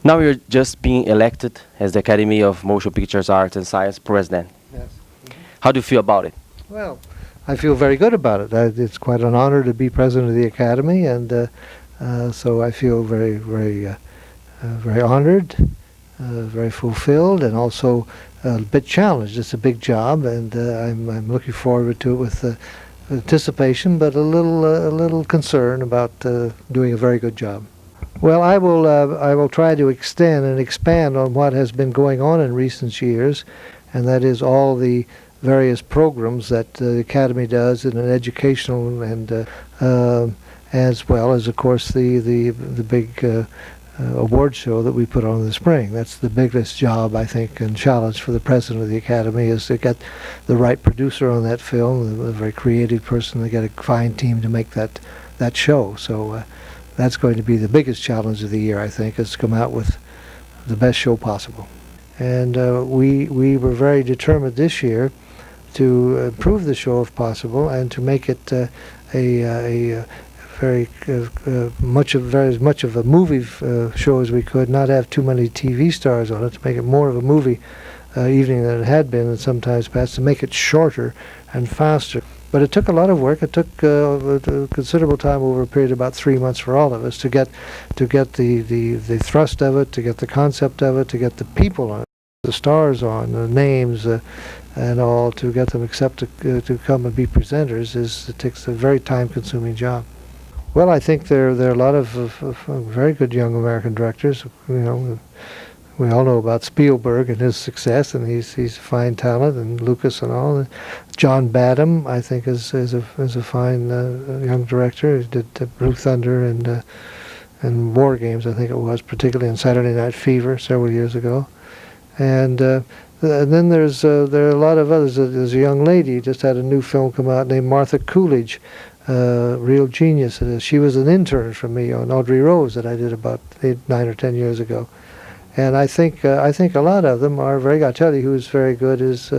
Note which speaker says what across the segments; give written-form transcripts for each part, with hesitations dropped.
Speaker 1: Now you're just being elected as the Academy of Motion Pictures Arts and Science president.
Speaker 2: Yes.
Speaker 1: How do you feel about it?
Speaker 2: Well, I feel very good about it. It's quite an honor to be president of the Academy, and so I feel very honored, very fulfilled, and also a bit challenged. It's a big job, and I'm looking forward to it with anticipation, but a little concern about doing a very good job. Well, I will try to extend and expand on what has been going on in recent years, and that is all the various programs that the Academy does in an educational and as well as, of course, the big award show that we put on in the spring. That's the biggest job, I think, and challenge for the president of the Academy, is to get the right producer on that film, a very creative person, to get a fine team to make that show. So that's going to be the biggest challenge of the year, I think, is to come out with the best show possible. And we were very determined this year to improve the show if possible, and to make it very much of a movie show as we could, not have too many TV stars on it, to make it more of a movie evening than it had been in sometimes past, to make it shorter and faster. But it took a lot of work. It took considerable time, over a period of about 3 months, for all of us to get the thrust of it, to get the concept of it, to get the people on it, the stars on, the names, and all, to get them accepted to come and be presenters. It takes a very time-consuming job. Well, I think there are a lot of very good young American directors. You know, we all know about Spielberg and his success, and he's a fine talent, and Lucas and all. And John Badham, I think, is a fine young director. He did Blue Thunder and War Games, I think it was, particularly in Saturday Night Fever several years ago. And then there are a lot of others. There's a young lady who just had a new film come out named Martha Coolidge, real genius. She was an intern for me on Audrey Rose that I did about 9 or 10 years ago. And I think a lot of them are very good. I'll tell you who's very good is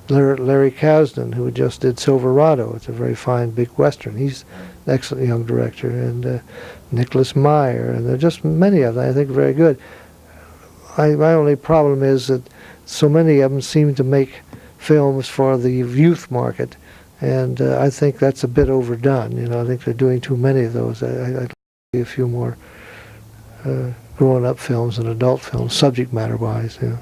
Speaker 2: Larry Kasdan, who just did Silverado. It's a very fine big Western. He's an excellent young director. And Nicholas Meyer, and there are just many of them, I think, very good. My only problem is that so many of them seem to make films for the youth market, and I think that's a bit overdone. You know, I think they're doing too many of those. I'd like to see a few more grown-up films and adult films, subject matter-wise. You know,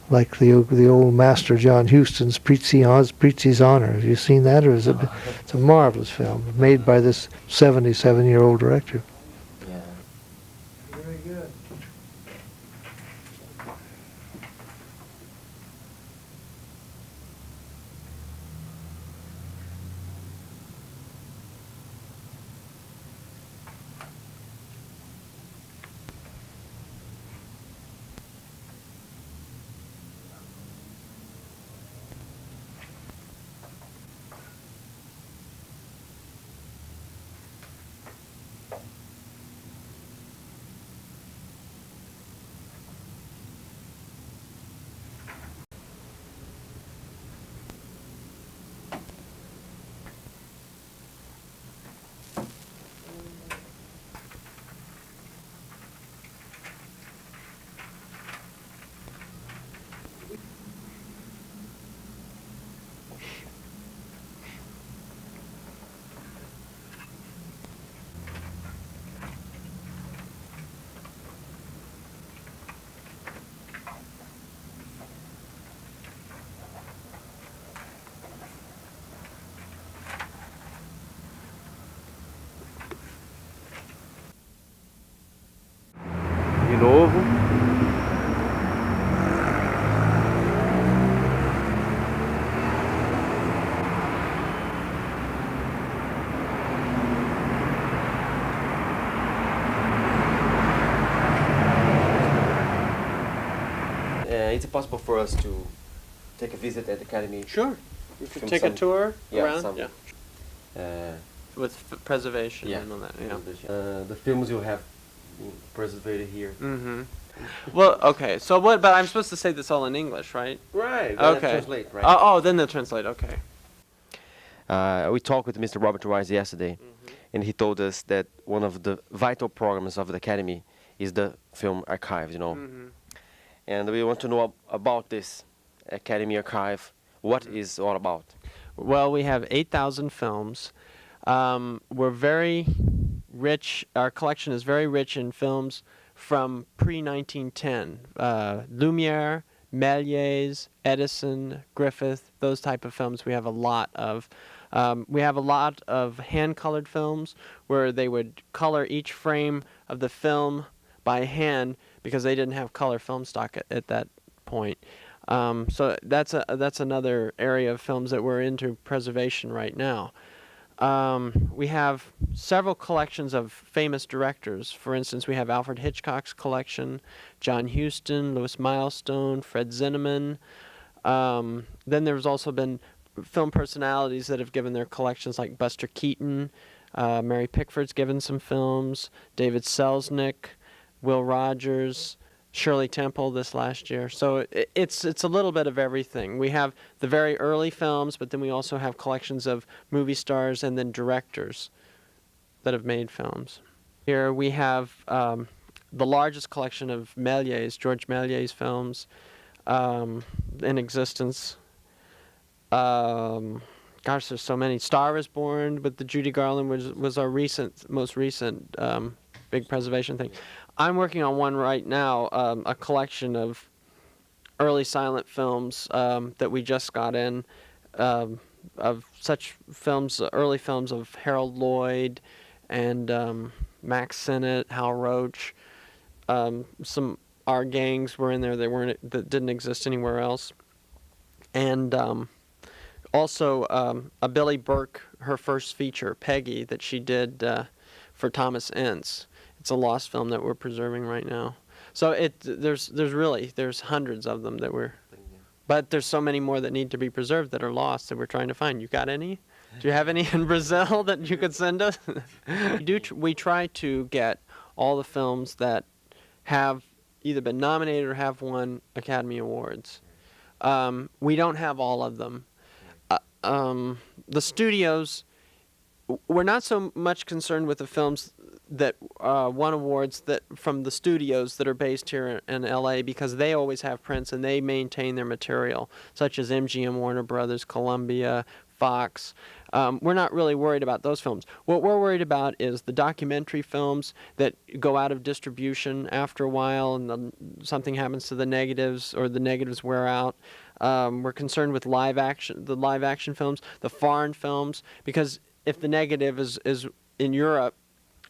Speaker 2: like the old master John Huston's Prizzi's Honor. Have you seen that? Or it's a marvelous film made by this 77-year-old director.
Speaker 1: Yeah.
Speaker 2: Very good.
Speaker 1: De novo. Is it possible for us to take a visit at the Academy?
Speaker 3: Sure. You could
Speaker 1: From
Speaker 3: take a
Speaker 1: some-
Speaker 3: tour
Speaker 1: yeah,
Speaker 3: around.
Speaker 1: some-
Speaker 3: Yeah. With preservation
Speaker 1: Yeah.
Speaker 3: and all that. Yeah.
Speaker 1: The films you have preserved here.
Speaker 3: Mm-hmm. Well, okay. So what? But I'm supposed to say this all in English, right?
Speaker 1: Right.
Speaker 3: Okay.
Speaker 1: Translate, right?
Speaker 3: Oh, then they'll translate. Okay.
Speaker 1: We talked with Mr. Robert Wise yesterday, and he told us that one of the vital programs of the Academy is the film archive, you know. And we want to know about this Academy archive. What is all about?
Speaker 3: Well, we have 8,000 films. We're very rich. Our collection is very rich in films from pre-1910. Lumiere, Méliès, Edison, Griffith, those type of films we have a lot of. We have a lot of hand-colored films where they would color each frame of the film by hand because they didn't have color film stock at that point. So that's another area of films that we're into preservation right now. We have several collections of famous directors. For instance, we have Alfred Hitchcock's collection, John Huston, Louis Milestone, Fred Zinnemann. Then there's also been film personalities that have given their collections, like Buster Keaton, Mary Pickford's given some films, David Selznick, Will Rogers, Shirley Temple this last year. So it's a little bit of everything. We have the very early films, but then we also have collections of movie stars and then directors that have made films. Here we have the largest collection of Méliès, George Méliès films in existence. Gosh, there's so many. Star is Born with the Judy Garland was our most recent big preservation thing. I'm working on one right now, a collection of early silent films that we just got in, of such films, early films of Harold Lloyd and Max Sennett, Hal Roach. Some Our Gangs were in there that didn't exist anywhere else. And also a Billy Burke, her first feature, Peggy, that she did for Thomas Ince. It's a lost film that we're preserving right now. So there's hundreds of them but there's so many more that need to be preserved that are lost that we're trying to find. You got any? Do you have any in Brazil that you could send us? We try to get all the films that have either been nominated or have won Academy Awards. We don't have all of them. The studios, we're not so much concerned with the films that won awards from the studios that are based here in LA, because they always have prints and they maintain their material, such as MGM, Warner Brothers, Columbia, Fox. We're not really worried about those films. What we're worried about is the documentary films that go out of distribution after a while and something happens to the negatives or the negatives wear out. We're concerned with the live action films, the foreign films, because if the negative is in Europe,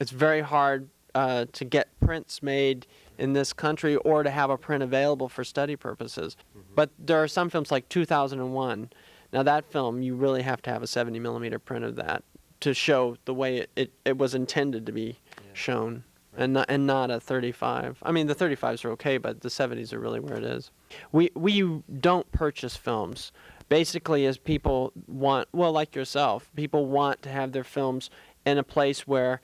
Speaker 3: it's very hard to get prints made in this country or to have a print available for study purposes. But there are some films like 2001. Now that film, you really have to have a 70 millimeter print of that to show the way it was intended to be shown, and not a 35. I mean, the 35s are okay, but the 70s are really where it is. We don't purchase films. Basically, as people want, well, like yourself, people want to have their films in a place where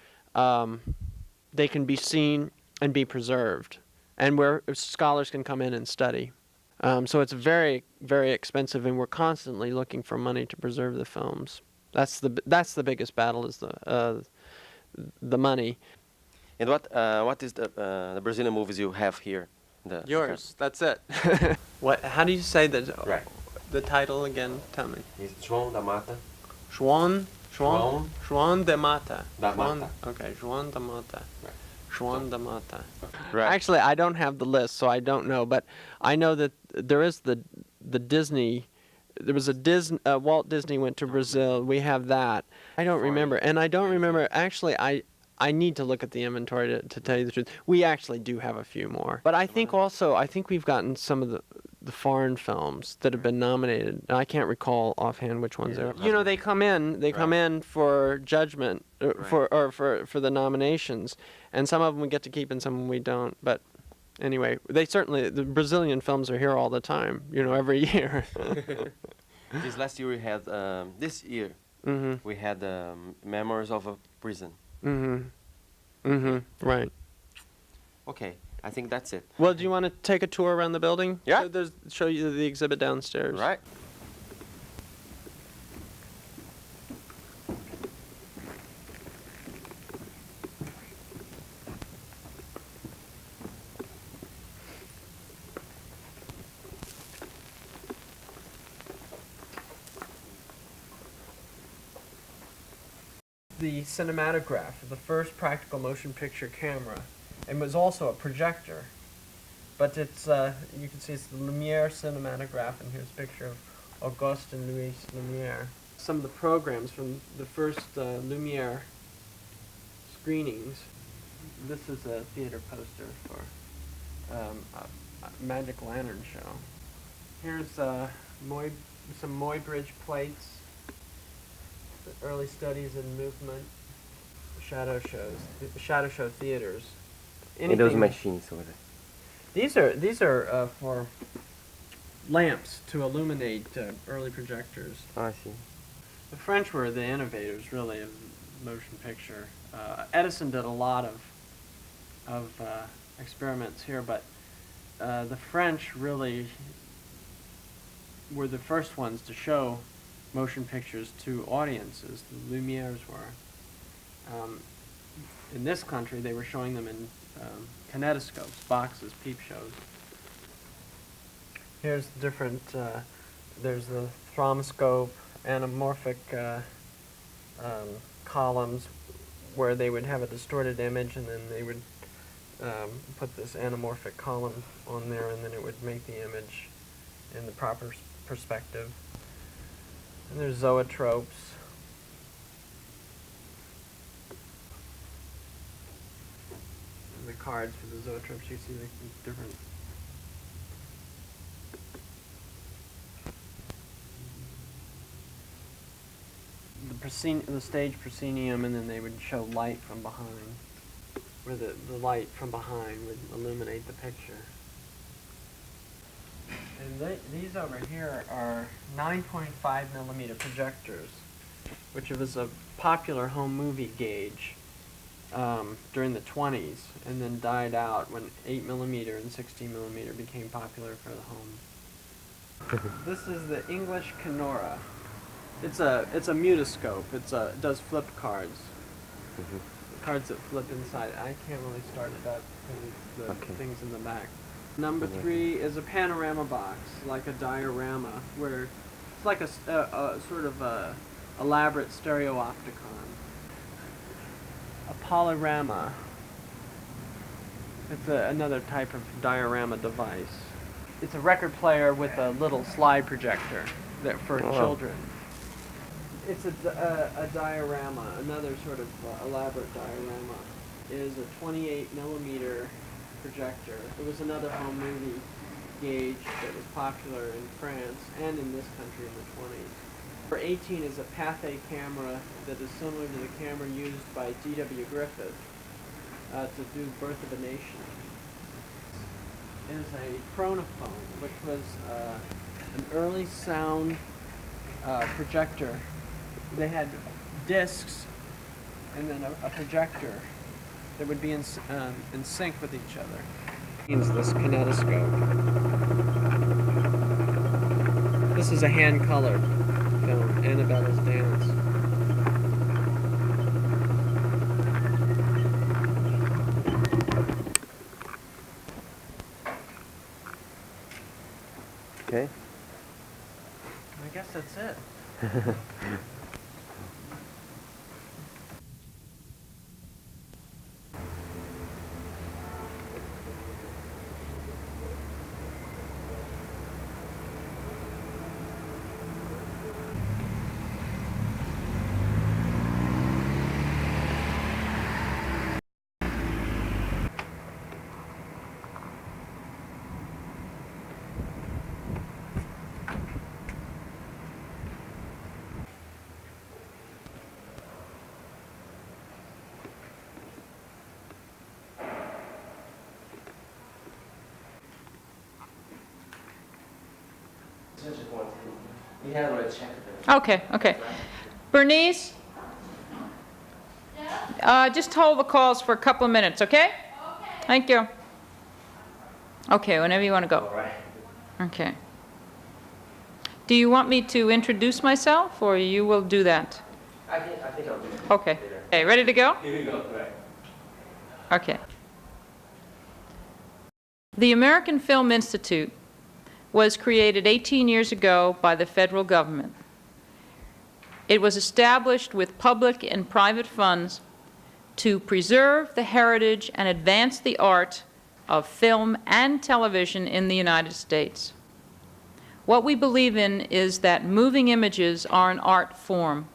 Speaker 3: they can be seen and be preserved, and where scholars can come in and study. So it's very, very expensive, and we're constantly looking for money to preserve the films. That's the biggest battle, is the money.
Speaker 1: And what is the Brazilian movies you have here?
Speaker 3: Yours. That's it. What? How do you say
Speaker 1: Right.
Speaker 3: the title again? Tell me.
Speaker 1: It's João da Mata.
Speaker 3: João de Mata.
Speaker 1: Da Mata.
Speaker 3: Okay, João da Mata.
Speaker 1: Right.
Speaker 3: João da Mata.
Speaker 1: Right.
Speaker 3: Actually, I don't have the list, so I don't know. But I know that there is the Disney. There was a Walt Disney went to Brazil. We have that. I don't remember, and I don't remember. Actually, I need to look at the inventory to tell you the truth. We actually do have a few more. But I think we've gotten some of the foreign films that have been nominated. And I can't recall offhand which ones they are. You know, they come in for judgment, for the nominations, and some of them we get to keep and some of them we don't. But anyway, the Brazilian films are here all the time, every year.
Speaker 1: This last year we had, we had Memoirs of a Prison.
Speaker 3: Right.
Speaker 1: Okay, I think that's it.
Speaker 3: Well, do you want to take a tour around the building?
Speaker 1: Yeah.
Speaker 3: Show you the exhibit downstairs.
Speaker 1: Right.
Speaker 3: the cinematograph, the first practical motion picture camera, and was also a projector. But it's, you can see it's the Lumiere cinematograph, and here's a picture of Auguste and Louis Lumiere. Some of the programs from the first Lumiere screenings. This is a theater poster for a Magic Lantern show. Here's some Muybridge plates, the early studies in movement, shadow shows, shadow show theaters.
Speaker 1: And those machines over there.
Speaker 3: These are for lamps to illuminate early projectors.
Speaker 1: Oh, I see.
Speaker 3: The French were the innovators, really, of motion picture. Edison did a lot of experiments here, but the French really were the first ones to show motion pictures to audiences. The Lumieres were. In this country, they were showing them in kinetoscopes, boxes, peep shows. Here's different, there's the thromoscope, anamorphic columns where they would have a distorted image, and then they would put this anamorphic column on there, and then it would make the image in the proper perspective. And there's zoetropes. And the cards for the zoetropes, you see the different. The stage proscenium, and then they would show light from behind, where the light from behind would illuminate the picture. And these over here are 9.5 millimeter projectors, which was a popular home movie gauge during the 20s, and then died out when 8 millimeter and 16 millimeter became popular for the home. This is the English Kenora. It's a mutoscope. It does flip cards. Cards that flip inside. I can't really start it up because it's the things in the back. Number 3 is a panorama box, like a diorama, where it's like a sort of a elaborate stereoopticon. A polyrama. It's another type of diorama device. It's a record player with a little slide projector for children. It's a diorama. Another sort of elaborate diorama is a 28 millimeter projector. It was another home movie gauge that was popular in France and in this country in the 20s. Number 18 is a Pathé camera that is similar to the camera used by D.W. Griffith to do Birth of a Nation. It is a chronophone, which was an early sound projector. They had discs and then a projector that would be in sync with each other. This kinetoscope. This is a hand-colored film, Annabella's Dance.
Speaker 1: Okay.
Speaker 3: I guess that's it.
Speaker 4: Okay, okay. Bernice? Just hold the calls for a couple of minutes, okay? Thank you. Okay, whenever you want to go. Okay. Do you want me to introduce myself, or you will do that?
Speaker 1: I think I'll do it.
Speaker 4: Okay. Okay, ready to go?
Speaker 1: Here you go. Right.
Speaker 4: Okay. The American Film Institute was created 18 years ago by the federal government. It was established with public and private funds to preserve the heritage and advance the art of film and television in the United States. What we believe in is that moving images are an art form,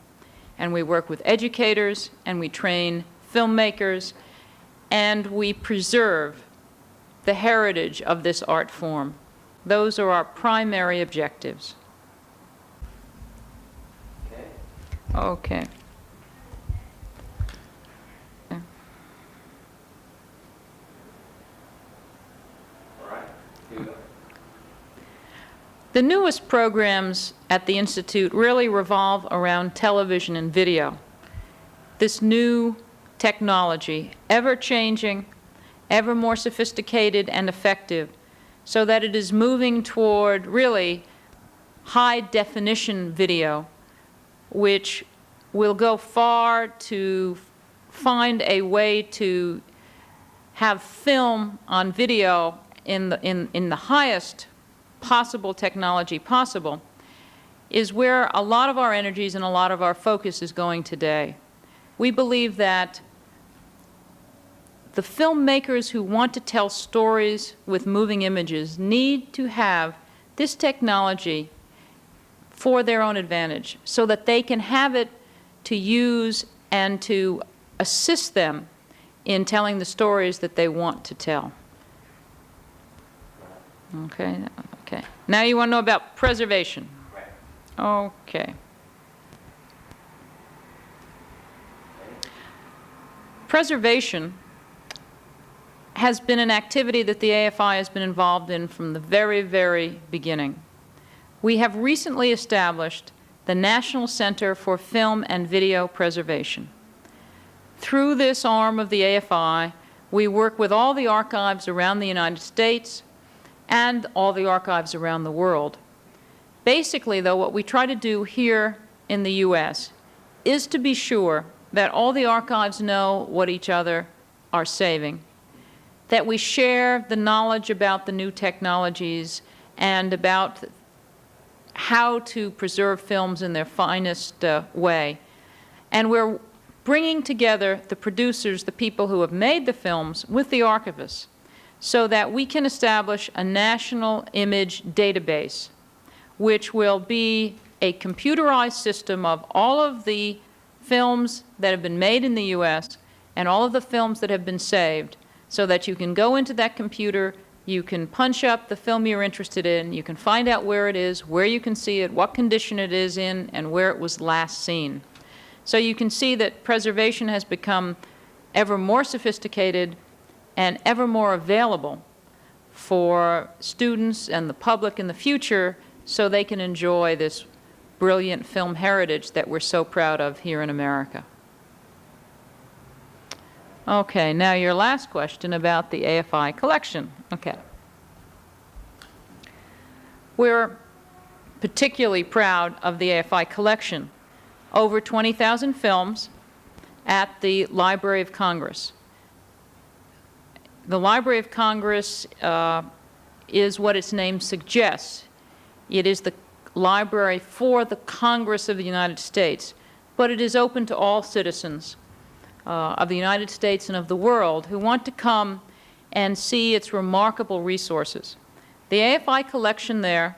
Speaker 4: and we work with educators, and we train filmmakers, and we preserve the heritage of this art form. Those are our primary objectives. Okay. The newest programs at the Institute really revolve around television and video. This new technology, ever-changing, ever more sophisticated and effective, so that it is moving toward really high-definition video, which will go far to find a way to have film on video in the highest possible technology possible, is where a lot of our energies and a lot of our focus is going today. We believe that the filmmakers who want to tell stories with moving images need to have this technology for their own advantage, so that they can have it to use and to assist them in telling the stories that they want to tell. Okay, okay. Now you want to know about preservation. Okay. Preservation has been an activity that the AFI has been involved in from the very, very beginning. We have recently established the National Center for Film and Video Preservation. Through this arm of the AFI, we work with all the archives around the United States and all the archives around the world. Basically, though, what we try to do here in the U.S. is to be sure that all the archives know what each other are saving, that we share the knowledge about the new technologies and about how to preserve films in their finest way. And we're bringing together the producers, the people who have made the films, with the archivists, so that we can establish a national image database, which will be a computerized system of all of the films that have been made in the U.S. and all of the films that have been saved, so that you can go into that computer, you can punch up the film you're interested in, you can find out where it is, where you can see it, what condition it is in, and where it was last seen. So you can see that preservation has become ever more sophisticated and ever more available for students and the public in the future, so they can enjoy this brilliant film heritage that we're so proud of here in America. Okay, now your last question about the AFI collection. Okay. We're particularly proud of the AFI collection. Over 20,000 films at the Library of Congress. The Library of Congress is what its name suggests. It is the library for the Congress of the United States, but it is open to all citizens of the United States and of the world who want to come and see its remarkable resources. The AFI collection there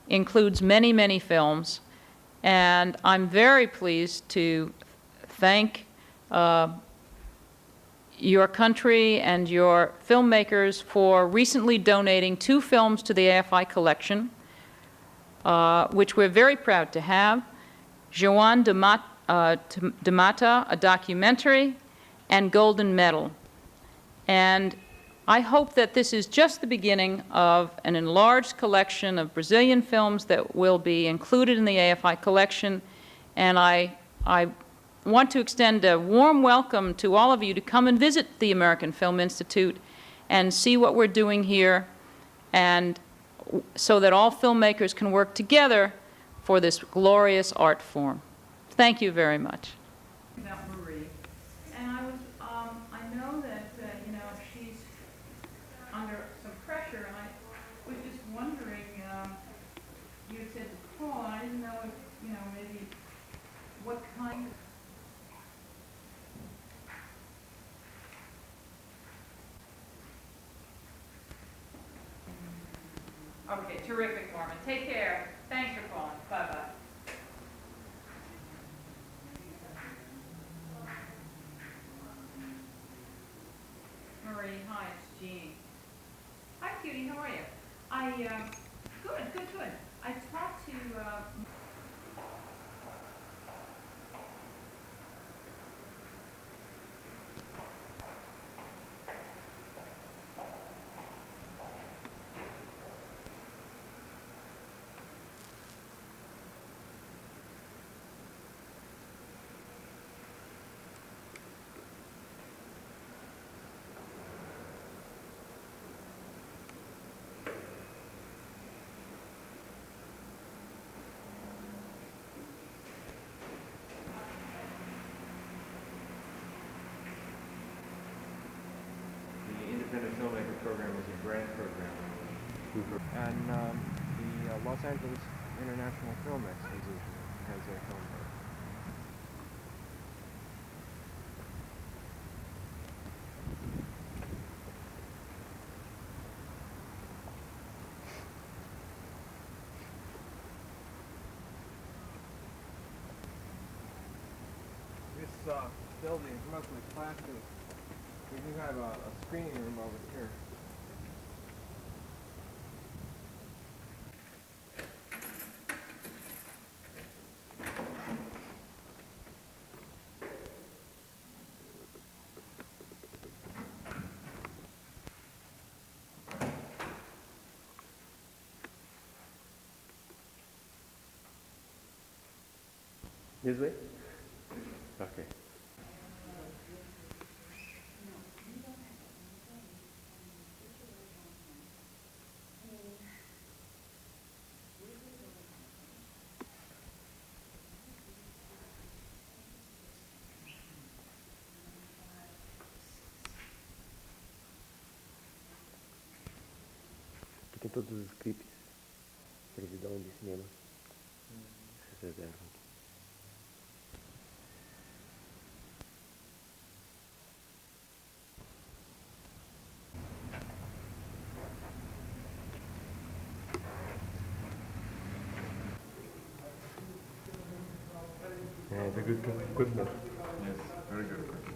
Speaker 4: includes many, many films, and I'm very pleased to thank your country and your filmmakers for recently donating 2 films to the AFI collection, which we're very proud to have. Joan de Mata, a documentary, and Golden Medal. And I hope that this is just the beginning of an enlarged collection of Brazilian films that will be included in the AFI collection. And I want to extend a warm welcome to all of you to come and visit the American Film Institute and see what we're doing here, and so that all filmmakers can work together for this glorious art form. Thank you very much. About Marie, and I know that she's under some pressure, and I was just wondering. You said to call. I didn't know if maybe Okay, terrific, Norman. Take care. Thanks for calling. Bye-bye. Marie, hi, it's Jean. Hi, cutie, how are you? Good. I talked to,
Speaker 5: The Independent Filmmaker Program is a grant program. And the Los Angeles International Film Exposition has their film program. This building is mostly plastic. We do have a screening room over here.
Speaker 1: This way? Okay. Aqui tem todos os scripts. Previsão de cinema. Vocês reservam. Yeah, it's a good book.
Speaker 5: Yes, very good.